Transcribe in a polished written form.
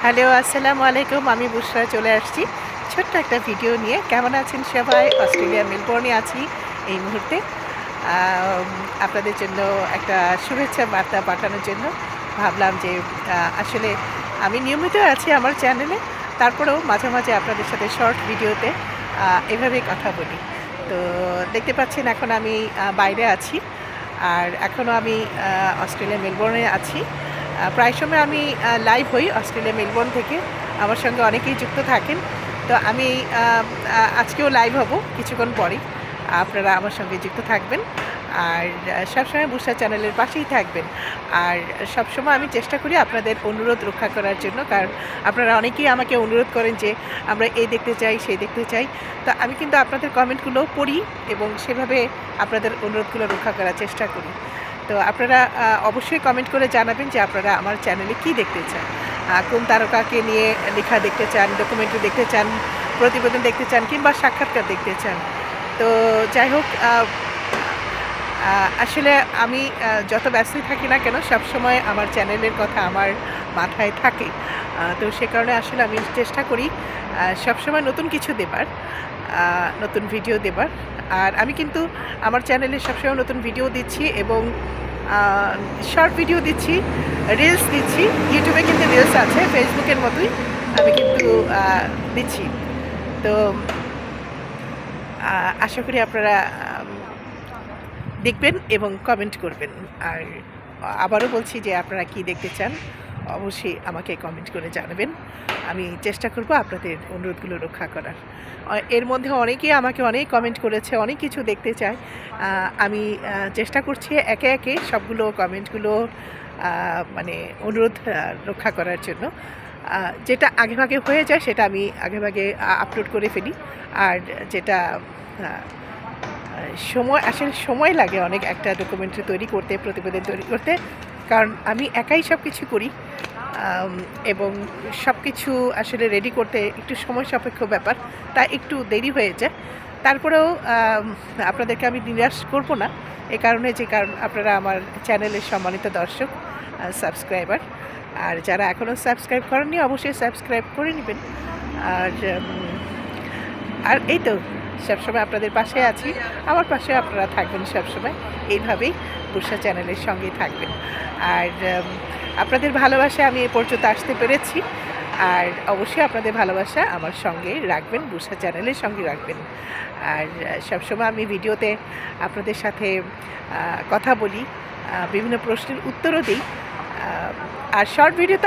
Hello, আসসালামু আলাইকুম। আমি বুশরা চলে আসছি ছোট্ট একটা ভিডিও নিয়ে। কেমন আছেন সবাই? অস্ট্রেলিয়ার মেলবোর্নে আছি এই মুহূর্তে। আম আপনাদের জন্য একটা শুভেচ্ছা বার্তা পাঠানোর জন্য ভাবলাম যে আসলে আমি নিয়মিত আছি আমার চ্যানেলে। তারপরেও মাঝে, মাঝে আপনাদের সাথে শর্ট ভিডিওতে এভাবেই কথা বলি। তো দেখতে পাচ্ছেন এখন আমি বাইরে আছি। আর এখনও আমি অস্ট্রেলিয়ার মেলবোর্নে আছি। প্রায় সময় আমি লাইভ হই অস্ট্রেলিয়া মেলবোর্ন থেকে। আমার সঙ্গে অনেকেই যুক্ত থাকেন। তো আমি আজকেও লাইভ হব কিছুক্ষণ পরেই। আপনারা আমার সঙ্গে যুক্ত থাকবেন। আর সবসময় বুশরা চ্যানেলের পাশেই থাকবেন। আর সবসময় আমি চেষ্টা করি আপনাদের অনুরোধ রক্ষা করার জন্য। কারণ আপনারা অনেকেই আমাকে অনুরোধ করেন যে আমরা এই দেখতে চাই, সেই দেখতে চাই। তো আমি কিন্তু আপনাদের কমেন্টগুলো পড়ি এবং সেভাবে আপনাদের অনুরোধগুলো রক্ষা করার চেষ্টা করি। তো আপনারা অবশ্যই কমেন্ট করে জানাবেন যে আপনারা আমার চ্যানেলে কী দেখতে চান, কোন তারকাকে নিয়ে লেখা দেখতে চান, ডকুমেন্টারি দেখতে চান, প্রতিবেদন দেখতে চান কিংবা সাক্ষাৎকার দেখতে চান। তো যাই হোক, আসলে আমি যত ব্যস্তই থাকি না কেন সবসময় আমার চ্যানেলের কথা আমার মাথায় থাকে। তো সে কারণে আসলে আমি চেষ্টা করি সবসময় নতুন কিছু দেবার, নতুন ভিডিও দেবার। আর আমি কিন্তু আমার চ্যানেলে সবসময় নতুন ভিডিও দিচ্ছি এবং শর্ট ভিডিও দিচ্ছি, রিলস দিচ্ছি। ইউটিউবে কিন্তু রিলস আছে, ফেসবুকের মতোই আমি কিন্তু দিচ্ছি। তো আশা করি আপনারা দেখবেন এবং কমেন্ট করবেন। আর আবারও বলছি যে আপনারা কি দেখতে চান অবশ্যই আমাকে কমেন্ট করে জানাবেন। আমি চেষ্টা করব আপনাদের অনুরোধগুলো রক্ষা করার। এর মধ্যে অনেকেই আমাকে অনেক কমেন্ট করেছে, অনেক কিছু দেখতে চায়। আমি চেষ্টা করছি একে একে সবগুলো কমেন্টগুলো মানে অনুরোধ রক্ষা করার জন্য। যেটা আগেভাগে হয়ে যায় সেটা আমি আগেভাগে আপলোড করে ফেলি। আর যেটা আসলে সময় লাগে অনেক একটা ডকুমেন্টারি তৈরি করতে, প্রতিবেদন তৈরি করতে। কারণ আমি একাই সব কিছু করি এবং সব কিছু আসলে রেডি করতে একটু সময় সাপেক্ষ ব্যাপার, তাই একটু দেরি হয়ে যায়। তারপরেও আপনাদেরকে আমি নিরাশ করব না, কারণ আপনারা আমার চ্যানেলের সম্মানিত দর্শক, সাবস্ক্রাইবার। আর যারা এখনও সাবস্ক্রাইব করেননি অবশ্যই সাবস্ক্রাইব করে নেবেন। আর এই তো সবসময় আপনাদের পাশে আছি, আমার পাশে আপনারা থাকবেন সবসময়। এইভাবেই বুশরা চ্যানেলের সঙ্গেই থাকবেন। আর আপনাদের ভালোবাসা আমি এ পর্যন্ত আসতে পেরেছি। আর অবশ্যই আপনাদের ভালোবাসা আমার সঙ্গে রাখবেন, বুশরা চ্যানেলের সঙ্গে রাখবেন। আর সবসময় আমি ভিডিওতে আপনাদের সাথে কথা বলি, বিভিন্ন প্রশ্নের উত্তরও দিই। আর শর্ট ভিডিওতে